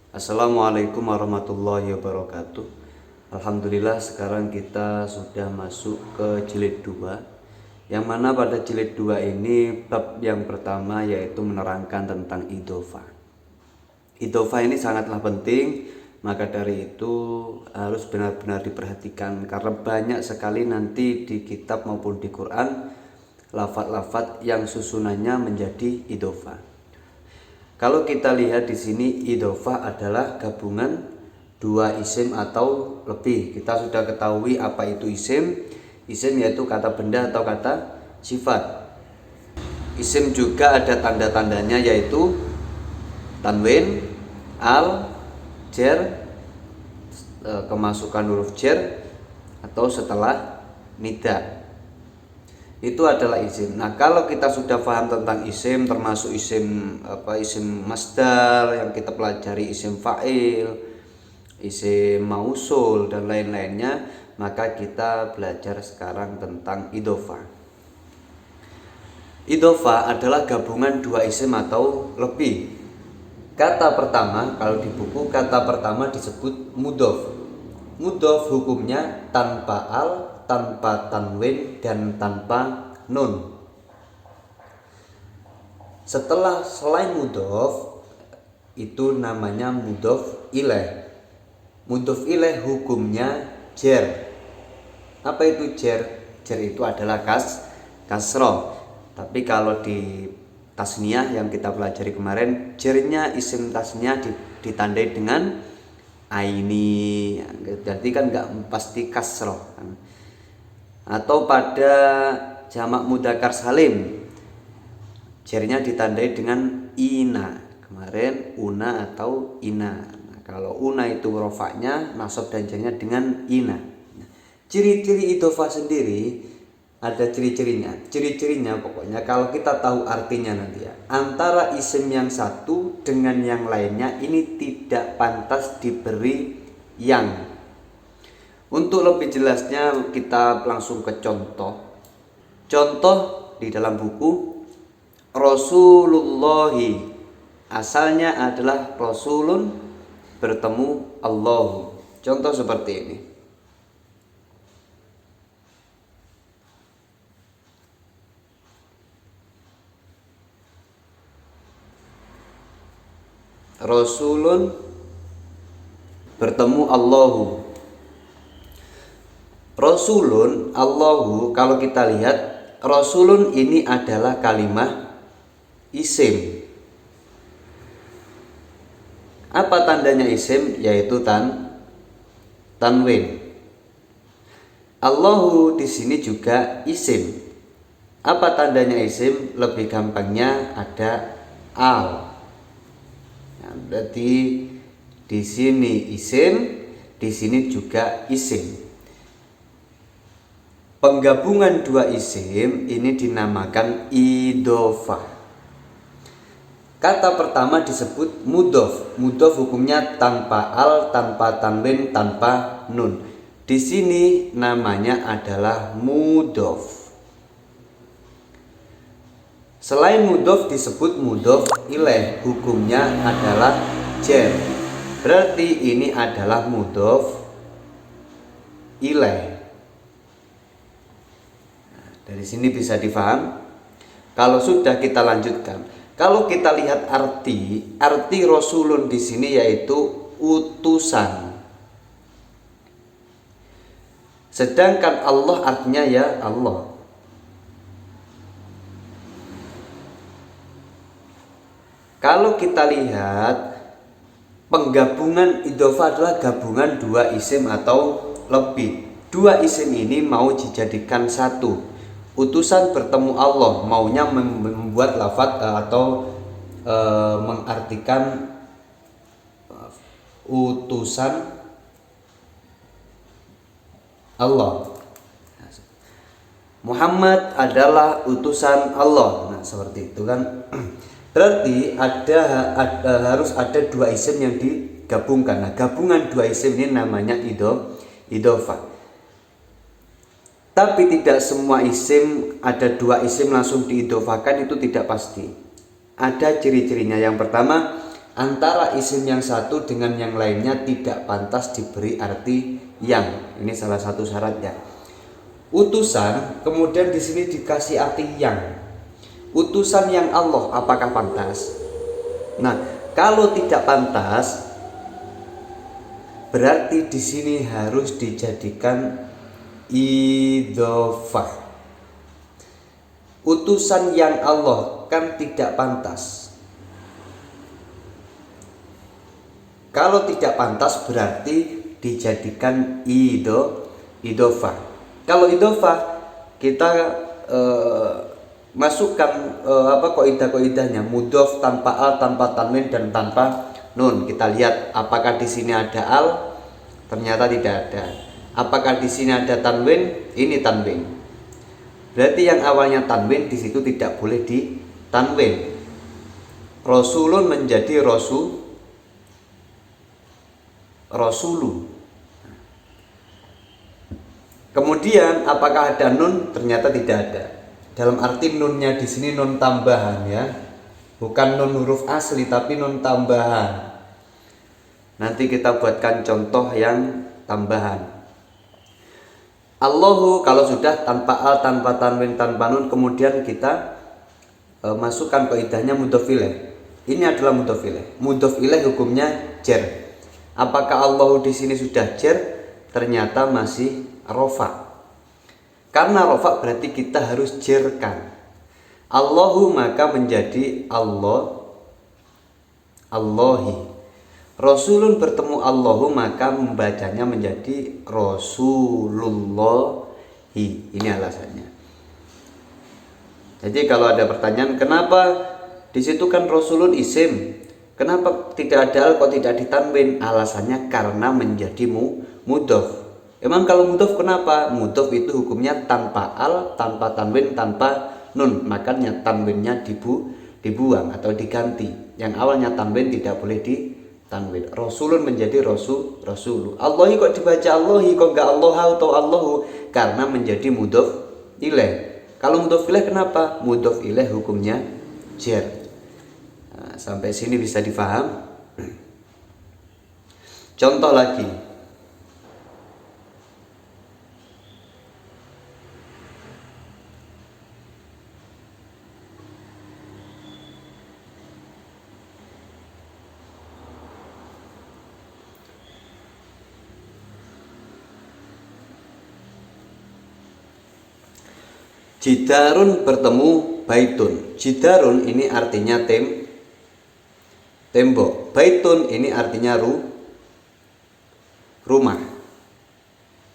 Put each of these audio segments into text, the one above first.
Assalamualaikum warahmatullahi wabarakatuh. Alhamdulillah sekarang kita sudah masuk ke jilid 2, yang mana pada jilid 2 ini bab yang pertama yaitu menerangkan tentang idhofah. Idhofah ini sangatlah penting, maka dari itu harus benar-benar diperhatikan karena banyak sekali nanti di kitab maupun di Quran lafaz-lafaz yang susunannya menjadi idhofah. Kalau kita lihat di sini, idhofah adalah gabungan dua isim atau lebih. Kita sudah ketahui apa itu isim. Isim yaitu kata benda atau kata sifat. Isim juga ada tanda-tandanya yaitu tanwin, al, jar, kemasukan huruf jar atau setelah nida. Itu adalah isim. Nah, kalau kita sudah paham tentang isim, termasuk isim isim masdar yang kita pelajari, isim fa'il, isim mausul dan lain-lainnya, maka kita belajar sekarang tentang idhofah. Idhofah adalah gabungan dua isim atau lebih. Kata pertama, kalau di buku kata pertama disebut mudhof. Mudhof hukumnya tanpa al, tanpa tanwin, dan tanpa nun. Setelah selain mudhof itu namanya mudhof ilaih. Mudhof ilaih hukumnya jar. Apa itu jar? Jar itu adalah kasroh. Tapi kalau di tasniyah yang kita pelajari kemarin, jarnya isim tasniyah ditandai dengan aini. Jadi kan nggak pasti kasroh. Atau pada jamak mudzakkar salim, jarnya ditandai dengan ina. Kemarin una atau ina. Nah, kalau una itu rofaknya, nasab dan jarnya dengan ina. Ciri-ciri idhofah sendiri ada ciri-cirinya. Ciri-cirinya pokoknya kalau kita tahu artinya nanti ya, antara isim yang satu dengan yang lainnya ini tidak pantas diberi yang. Untuk lebih jelasnya kita langsung ke contoh. Contoh di dalam buku Rasulullahi, asalnya adalah Rasulun bertemu Allahu. Contoh seperti ini. Rasulun bertemu Allahu. Rasulun, Allahu, kalau kita lihat Rasulun ini adalah kalimat isim. Apa tandanya isim? Yaitu tanwin. Allahu di sini juga isim. Apa tandanya isim? Lebih gampangnya ada al. Nah, berarti di sini isim, di sini juga isim. Penggabungan dua isim ini dinamakan idhofah. Kata pertama disebut mudhof. Mudhof hukumnya tanpa al, tanpa tanwin, tanpa nun. Di sini namanya adalah mudhof. Selain mudhof disebut mudhof ilaih, hukumnya adalah jar. Berarti ini adalah mudhof ilaih. Dari sini bisa difaham. Kalau sudah kita lanjutkan. Kalau kita lihat arti Rasulun di sini yaitu utusan. Sedangkan Allah artinya ya Allah. Kalau kita lihat penggabungan idhofah adalah gabungan dua isim atau lebih. Dua isim ini mau dijadikan satu. Utusan bertemu Allah, maunya membuat lafaz atau mengartikan utusan Allah. Muhammad adalah utusan Allah. Nah, seperti itu kan. Berarti harus ada dua isim yang digabungkan. Nah, gabungan dua isim ini namanya idhofah. Tapi tidak semua isim, ada dua isim langsung diidhofahkan, itu tidak pasti. Ada ciri-cirinya. Yang pertama, antara isim yang satu dengan yang lainnya tidak pantas diberi arti yang. Ini salah satu syaratnya. Utusan kemudian di sini dikasih arti yang. Utusan yang Allah apakah pantas? Nah, kalau tidak pantas berarti di sini harus dijadikan idhofah. Utusan yang Allah kan tidak pantas. Kalau tidak pantas berarti dijadikan idhofah. Kalau idhofah kita masukkan kaidah-kaidahnya mudhof tanpa al, tanpa tanwin dan tanpa nun. Kita lihat apakah di sini ada al, ternyata tidak ada. Apakah di sini ada tanwin? Ini tanwin. Berarti yang awalnya tanwin di situ tidak boleh ditanwin. Rasulun menjadi rasulu. Kemudian apakah ada nun? Ternyata tidak ada. Dalam arti nunnya di sini nun tambahan ya. Bukan nun huruf asli tapi nun tambahan. Nanti kita buatkan contoh yang tambahan. Allahu kalau sudah tanpa al, tanpa tanwin, tanpa nun, kemudian kita masukkan kaidahnya mudhof ilaih. Ini adalah mudhof ilaih. Mudhof ilaih hukumnya jar. Apakah Allahu di sini sudah jar? Ternyata masih rofa. Karena rofa berarti kita harus jarkan. Allahu maka menjadi Allah, Allahi. Rasulun bertemu Allahu maka membacanya menjadi Rasulullahi. Ini alasannya. Jadi kalau ada pertanyaan kenapa di situ kan Rasulun isim, kenapa tidak ada al kok tidak ditanwin? Alasannya karena menjadi mudhof. Emang kalau mudhof kenapa? Mudhof itu hukumnya tanpa al, tanpa tanwin, tanpa nun. Makanya tanwinnya dibuang atau diganti. Yang awalnya tanwin tidak boleh ditanwin. Rasulun menjadi rasulu. Allahi kok dibaca Allahi, kok enggak Allah atau Allahu? Karena menjadi mudhof ilaih. Kalau mudhof ilaih kenapa? Mudhof ilaih hukumnya jar. Nah, sampai sini bisa difaham. Contoh lagi. Jidarun bertemu baitun. Jidarun ini artinya tembok. Baitun ini artinya rumah.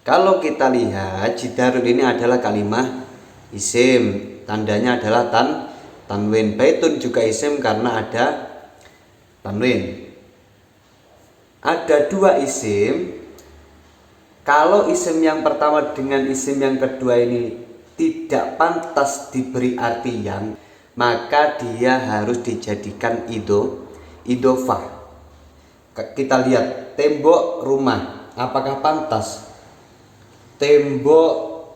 Kalau kita lihat jidarun ini adalah kalimah isim, tandanya adalah tanwin. Baitun juga isim karena ada tanwin. Ada dua isim. Kalau isim yang pertama dengan isim yang kedua ini tidak pantas diberi arti yang, maka dia harus dijadikan idhofah. Kita lihat tembok rumah, apakah pantas? Tembok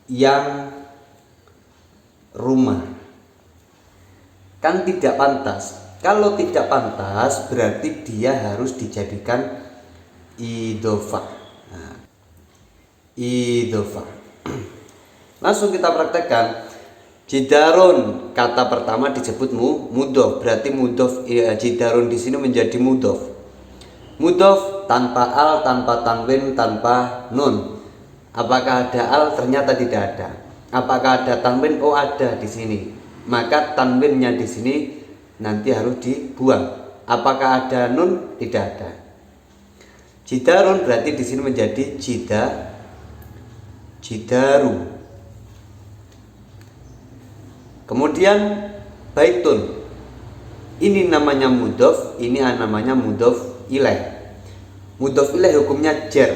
yang rumah kan tidak pantas. Kalau tidak pantas berarti dia harus dijadikan idhofah. Nah, idhofah. Langsung kita praktekkan. Jidarun kata pertama disebut mudhof, berarti mudhof jidarun di sini menjadi mudhof. Mudhof tanpa al, tanpa tanwin, tanpa nun. Apakah ada al? Ternyata tidak ada. Apakah ada tanwin? Oh, ada di sini. Maka tanwinnya di sini nanti harus dibuang. Apakah ada nun? Tidak ada. Jidarun berarti di sini menjadi jidaru. Kemudian baitun. Ini namanya mudhof, ini namanya mudhof ilaih. Mudhof ilaih hukumnya jar.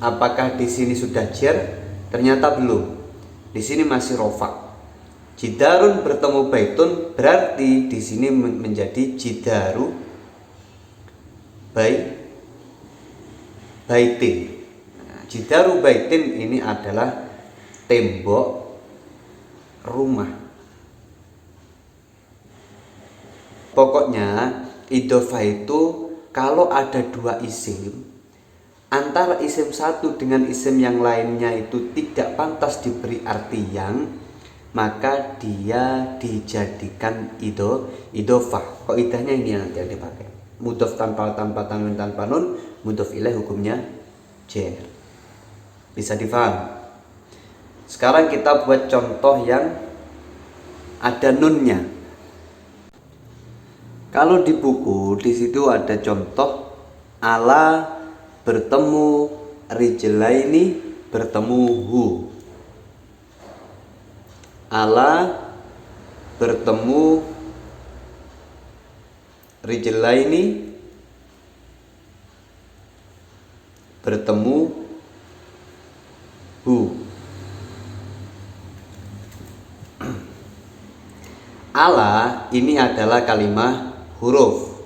Apakah di sini sudah jar? Ternyata belum. Di sini masih rofa. Jidarun bertemu baitun berarti di sini menjadi jidaru baitin. Nah, jidaru baitin ini adalah tembok rumah. Pokoknya idhofah itu kalau ada dua isim, antara isim satu dengan isim yang lainnya itu tidak pantas diberi arti yang, maka dia dijadikan idhofah. Kaidahnya ini nanti yang dipakai. Mudhof tanpa tanwin tanpa nun, mudhof ilaih hukumnya jar. Bisa difaham? Sekarang kita buat contoh yang ada nunnya. Kalau di buku di situ ada contoh ala bertemu rijlaini bertemu hu. Ala bertemu rijlaini bertemu hu. Ala ini adalah kalimat huruf.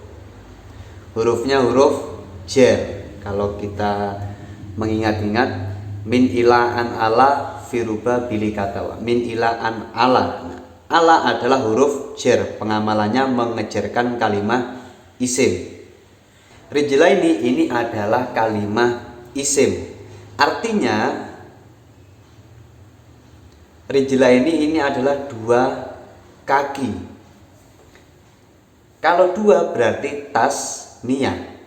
Hurufnya huruf jar. Kalau kita mengingat-ingat, min ila an ala firuba bili katawa. Min ila an ala. Nah, ala adalah huruf jar. Pengamalannya mengejarkan kalimat isim. Rijlaini ini adalah kalimat isim. Artinya rijlaini ini adalah dua kaki. Kalau dua berarti tasniyah.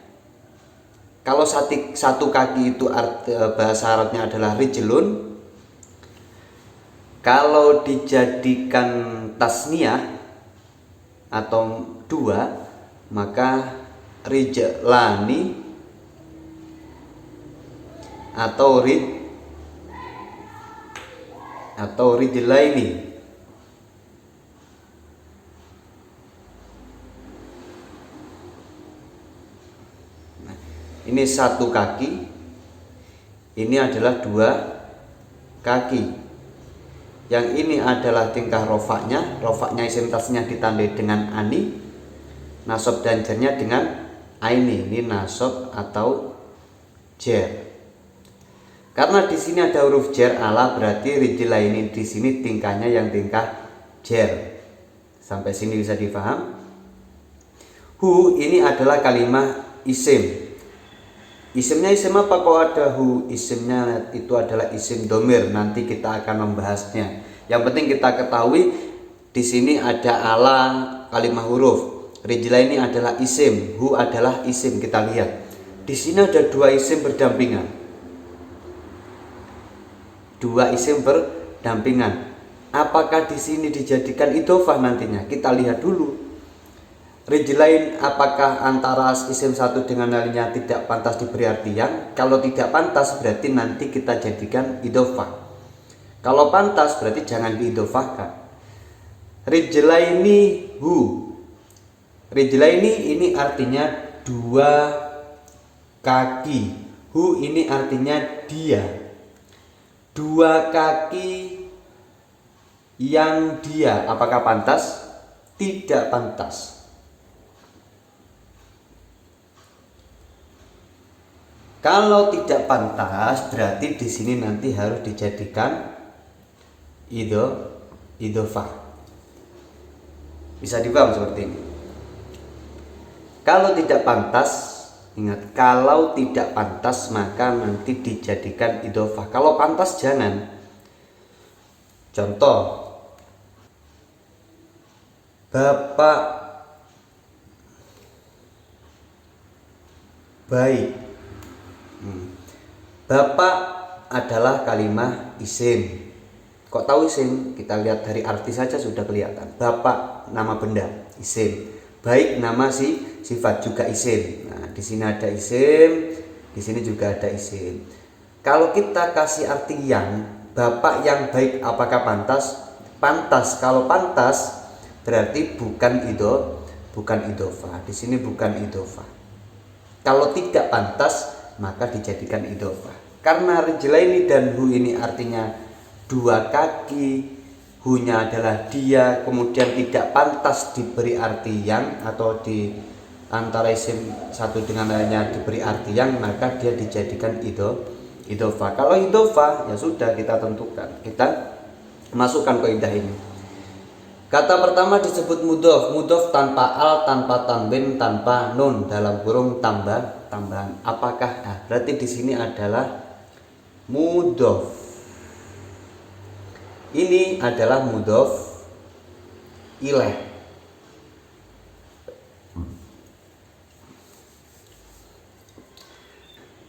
Kalau satu kaki itu bahasa Arabnya adalah rijlun. Kalau dijadikan tasniyah atau dua, maka rijlani atau rijlaini. Ini satu kaki, ini adalah dua kaki. Yang ini adalah tingkah rofaknya. Rofaknya isim tasnya ditandai dengan ani, nasab dan jarnya dengan aini. Ini nasab atau jar. Karena di sini ada huruf jar ala, berarti rijlaini di sini tingkahnya yang tingkah jar. Sampai sini bisa difaham? Hu ini adalah kalimat isim. Isimnya isim apa kok ada hu? Isimnya itu adalah isim domir. Nanti kita akan membahasnya. Yang penting kita ketahui di sini ada ala kalimat huruf. Rijlaini adalah isim, hu adalah isim. Kita lihat. Di sini ada dua isim berdampingan. Dua isim berdampingan. Apakah di sini dijadikan idhofah nantinya? Kita lihat dulu. Rijlain apakah antara isim satu dengan lainnya tidak pantas diberi artian? Kalau tidak pantas berarti nanti kita jadikan idhofah. Kalau pantas berarti jangan diidhofahkan. Rijlaini hu. Rijlaini ini artinya dua kaki. Hu ini artinya dia. Dua kaki yang dia. Apakah pantas? Tidak pantas. Kalau tidak pantas berarti di sini nanti harus dijadikan idhofah. Bisa dipaham seperti ini. Kalau tidak pantas, ingat, kalau tidak pantas maka nanti dijadikan idhofah. Kalau pantas jangan. Contoh, Bapak baik. Bapak adalah kalimat isim. Kok tahu isim? Kita lihat dari arti saja sudah kelihatan. Bapak nama benda, isim. Baik nama sifat juga isim. Nah, di sini ada isim, di sini juga ada isim. Kalau kita kasih arti yang, bapak yang baik apakah pantas? Pantas. Kalau pantas berarti bukan idhofah. Di sini bukan idhofah. Kalau tidak pantas maka dijadikan idhofah. Karena rijlaini dan hu ini artinya dua kaki, hu-nya adalah dia, kemudian tidak pantas diberi arti yang, atau di antara isim satu dengan lainnya diberi arti yang, maka dia dijadikan idhofah. Kalau idhofah ya sudah kita tentukan, kita masukkan kaidah ini. Kata pertama disebut mudhof. Mudhof tanpa al, tanpa tanwin, tanpa nun, dalam kurung tambahan. Apakah? Nah, berarti di sini adalah mudhof. Ini adalah mudhof ilaih.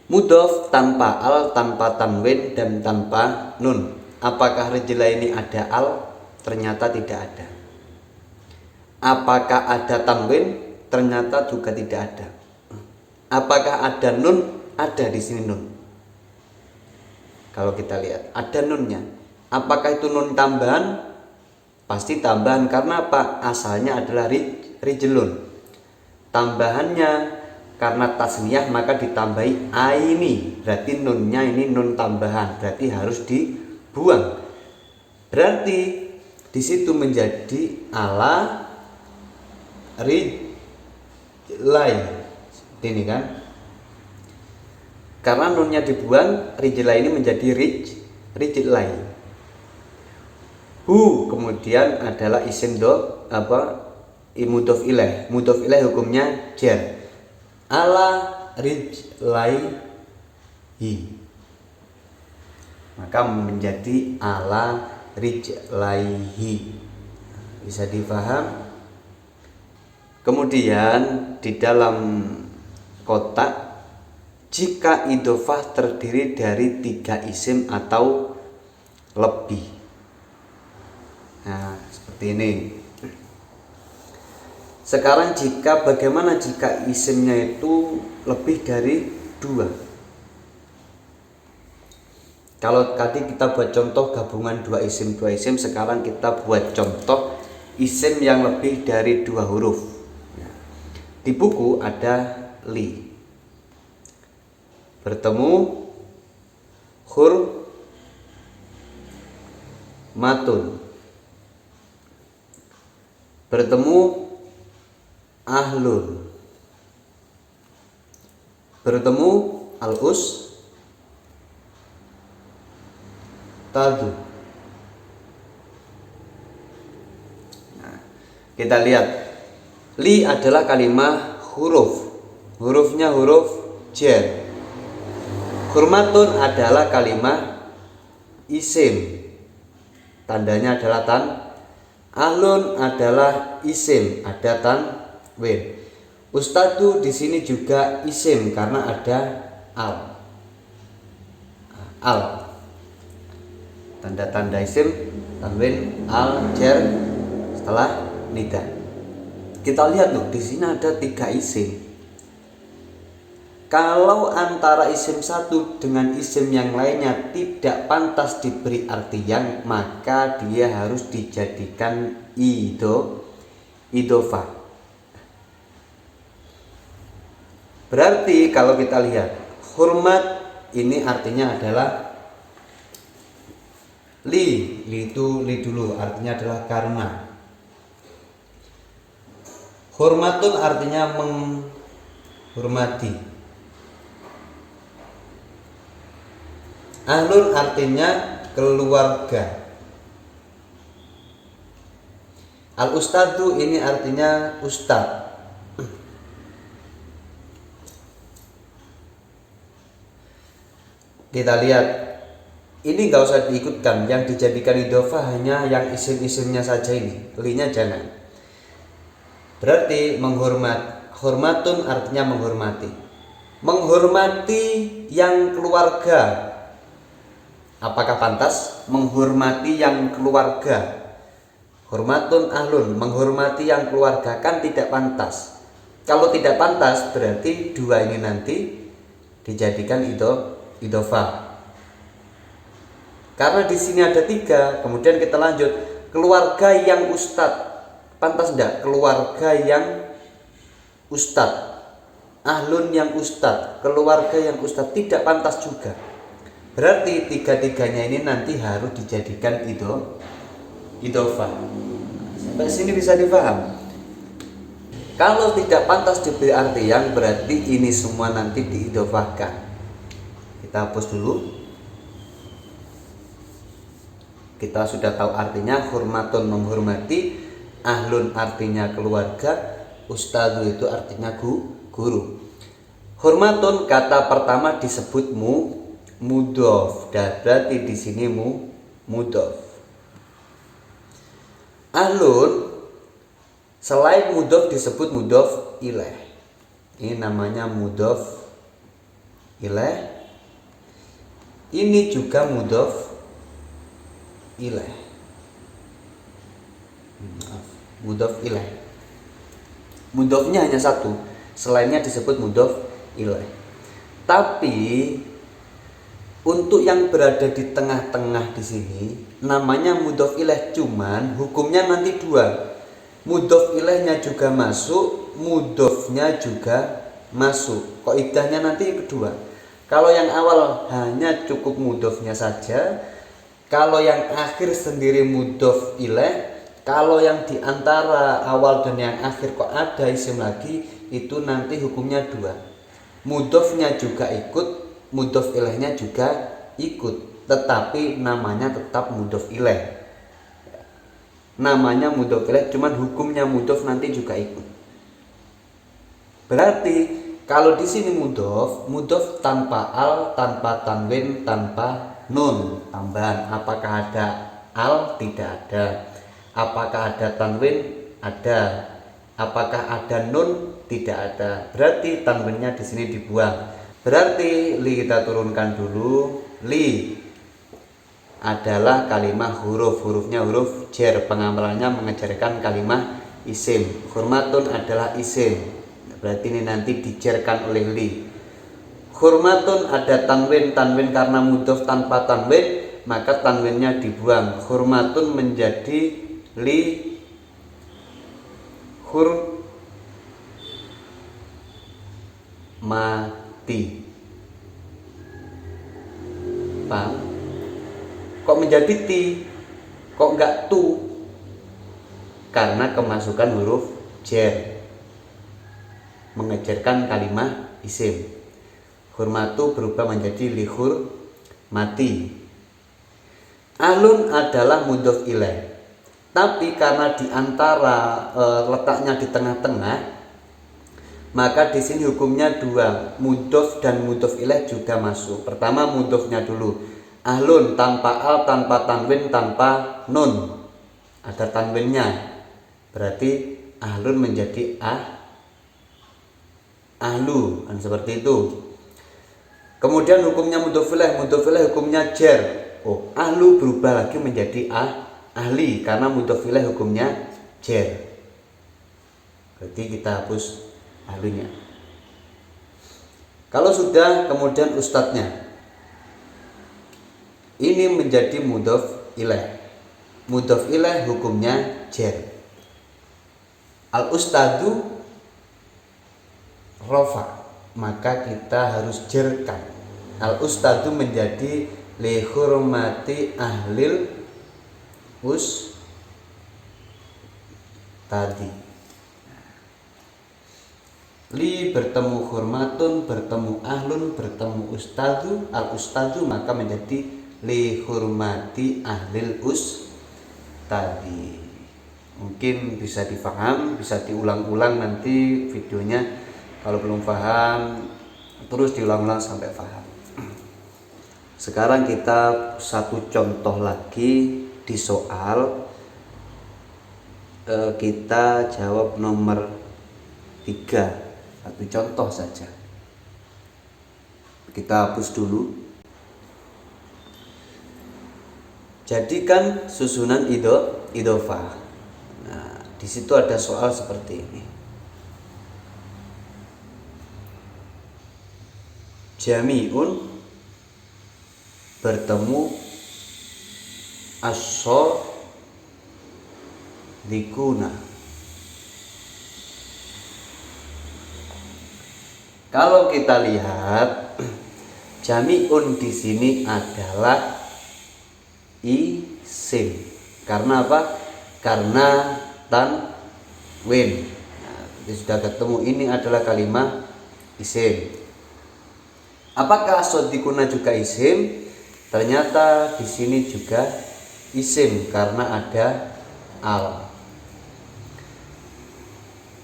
Mudhof tanpa al, tanpa tanwin, dan tanpa nun. Apakah rijla ini ada al? Ternyata tidak ada. Apakah ada tanwin? Ternyata juga tidak ada. Apakah ada nun? Ada di sini nun. Kalau kita lihat ada nunnya. Apakah itu nun tambahan? Pasti tambahan, karena apa? Asalnya adalah rijlun. Tambahannya karena tasniyah maka ditambahi aini. Berarti nunnya ini nun tambahan. Berarti harus dibuang. Berarti di situ menjadi ala rijlai. Ini kan? Karena nunnya dibuang, rijlai ini menjadi rijlai. Hu kemudian adalah isim mudhof ilaih. Mudhof ilaih hukumnya jar. Ala rijlaihi. Maka menjadi ala rijlaihi. Bisa difaham? Kemudian di dalam kotak, jika idhofah terdiri dari 3 isim atau lebih. Nah, seperti ini. Sekarang bagaimana jika isimnya itu lebih dari 2? Kalau tadi kita buat contoh gabungan 2 isim, sekarang kita buat contoh isim yang lebih dari 2 huruf. Di buku ada li. Bertemu matun. Bertemu ahlun. Bertemu tadu. Nah, kita lihat, li adalah kalimat huruf. Hurufnya huruf jar. Hurmatun adalah kalimat isim. Tandanya adalah tan. Ahlun adalah isim, ada tanwin. Ustadu di sini juga isim karena ada al. Tanda-tanda isim, tanwin, al, jar setelah nida. Kita lihat loh, di sini ada 3 isim. Kalau antara isim satu dengan isim yang lainnya tidak pantas diberi artian, maka dia harus dijadikan idhofah. Berarti kalau kita lihat, hormat ini artinya adalah li itu li dulu, artinya adalah karena. Hormatun artinya menghormati. Ahlun artinya keluarga. Al ustadu ini artinya ustad. Kita lihat, ini nggak usah diikutkan, yang dijadikan idhofah hanya yang isim-isimnya saja ini, linya jangan. Berarti hormatun artinya menghormati. Menghormati yang keluarga. Apakah pantas menghormati yang keluarga? Hormatun ahlun, menghormati yang keluarga, kan tidak pantas. Kalau tidak pantas berarti 2 ini nanti dijadikan idhofah. Karena di sini ada 3, kemudian kita lanjut, keluarga yang ustad. Pantas enggak? Keluarga yang ustad. Ahlun yang ustad, keluarga yang ustad, tidak pantas juga. Berarti 3-3-nya ini nanti harus dijadikan idhofah. Sampai sini bisa dipaham? Kalau tidak pantas diberi artian, berarti ini semua nanti diidhofahkan. Kita hapus dulu. Kita sudah tahu artinya, hormatun menghormati, Ahlun artinya keluarga, ustadzu itu artinya guru. Hurmatun kata pertama disebut mudhof, dan berarti di sini mudhof. Ahlun selain mudhof disebut mudhof ilaih. Ini namanya mudhof ilaih. Ini juga mudhof ilaih. Mudhof ilaih. Mudhofnya hanya satu, selainnya disebut mudhof ilaih. Tapi untuk yang berada di tengah-tengah di sini namanya mudhof ilaih, cuman hukumnya nanti dua. Mudhof ilaihnya juga masuk, mudhofnya juga masuk. Kaidahnya nanti kedua. Kalau yang awal hanya cukup mudhofnya saja, kalau yang akhir sendiri mudhof ilaih. Kalau yang di antara awal dan yang akhir kok ada isim lagi, itu nanti hukumnya dua. Mudhofnya juga ikut, mudhof ilaihnya juga ikut, tetapi namanya tetap mudhof ilaih. Namanya mudhof ilaih, cuman hukumnya mudhof nanti juga ikut. Berarti kalau di sini mudhof tanpa al, tanpa tanwin, tanpa nun tambahan. Apakah ada al? Tidak ada. Apakah ada tanwin? Ada. Apakah ada nun? Tidak ada. Berarti tanwinnya di sini dibuang. Berarti li kita turunkan dulu. Li adalah kalimah hurufnya huruf jar, pengamalannya mengejarkan kalimah isim. Hurmatun adalah isim. Berarti ini nanti dijarkan oleh li. Hurmatun ada tanwin karena mudhof tanpa tanwin, maka tanwinnya dibuang. Hurmatun menjadi li mati. Paham? Kok menjadi ti? Kok enggak tu? Karena kemasukan huruf jar mengejarkan kalimah isim. Hurmatu berubah menjadi lihur mati. Alun adalah mudhof ilaih. Tapi karena di antara letaknya di tengah-tengah, maka di sini hukumnya dua, mudhof dan mudhof ilaih juga masuk. Pertama mudhofnya dulu, ahlun tanpa al, tanpa tanwin, tanpa nun, ada tanwinnya, berarti ahlun menjadi ahlu, kan seperti itu. Kemudian hukumnya mudhof ilaih hukumnya jar. Oh, ahlu berubah lagi menjadi ahli karena mudhof ilaih hukumnya jar. Berarti kita hapus ahlinya. Kalau sudah, kemudian ustadznya ini menjadi mudhof ilaih. Mudhof ilaih hukumnya jar. Al ustadzu rofa, maka kita harus jarkan. Al ustadzu menjadi li hurmati ahlil tadi. Li bertemu hurmatun, bertemu ahlun, bertemu ustadzu, al ustadzu, maka menjadi li hurmati ahlil tadi. Mungkin bisa difaham, bisa diulang-ulang nanti videonya. Kalau belum paham, terus diulang-ulang sampai paham. Sekarang kita satu contoh lagi di soal. Kita jawab nomor 3. Satu contoh saja. Kita hapus dulu. Jadikan susunan idhofah. Nah, di situ ada soal seperti ini. Jami'un bertemu as-shadiquna. Kalau kita lihat jami'un di sini adalah isim. Karena apa? Karena tanwin. Nah, sudah ketemu, ini adalah kalimah isim. Apakah as-shadiquna juga isim? Ternyata di sini juga isim karena ada al.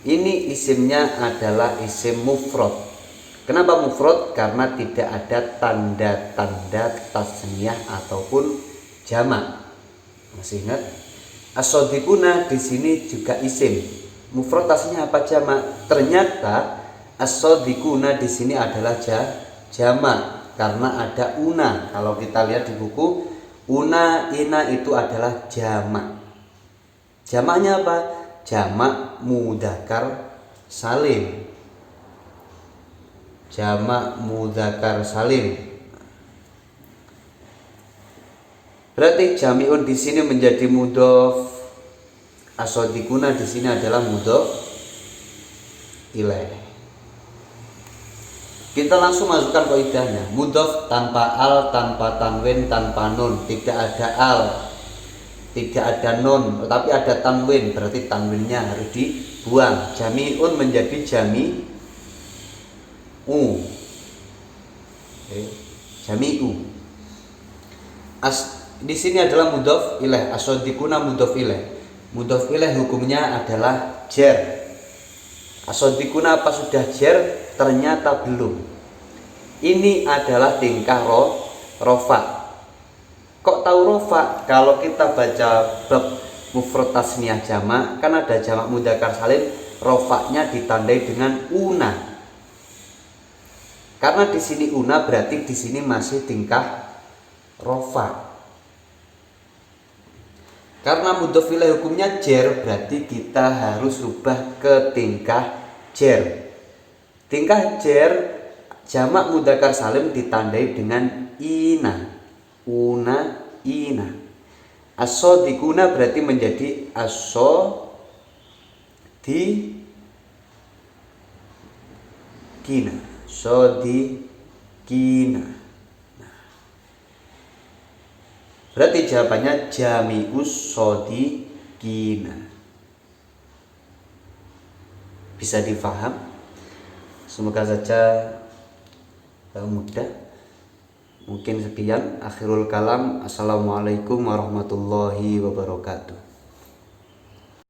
Ini isimnya adalah isim mufrad. Kenapa mufrad? Karena tidak ada tanda-tanda tasniyah ataupun jamak. Masih ingat? As-sadiquna di sini juga isim. Mufrad tasniyah apa jamak? Ternyata as-sadiquna di sini adalah jamak karena ada una. Kalau kita lihat di buku, una, ina itu adalah jamak. Jamaknya apa? Jamak mudzakkar salim. Jamak mudzakkar salim. Berarti jami'un di sini menjadi mudhof. As-sadiquna di sini adalah mudhof ilaih. Kita langsung masukkan kaidahnya. Mudhof tanpa al, tanpa tanwin, tanpa nun. Tidak ada al, tidak ada nun, tetapi ada tanwin. Berarti tanwinnya harus dibuang. Jami'un menjadi jami'u. Jami'u. Di sini adalah mudhof ilaih. As-sadiquna mudhof ilaih. Mudhof ilaih hukumnya adalah jar. As-sadiquna apa sudah jar? Ternyata belum. Ini adalah tingkah rofa. Kok tahu rofa? Kalau kita baca bab mufrad tasniyah jamak, kan ada jamak mudzakkar salim, rofanya ditandai dengan una. Karena di sini una berarti di sini masih tingkah rofa. Karena mudhof ilaih hukumnya jar, berarti kita harus rubah ke tingkah jar. Tingkah jar jamak mudzakkar salim ditandai dengan ina. Una, ina. As-sadiquna berarti menjadi as-sadiqina. Sadiqina. Berarti jawabannya jami'us sadiqina. Bisa difaham? Semoga saja mudah. Mungkin sekian akhirul kalam. Assalamualaikum warahmatullahi wabarakatuh.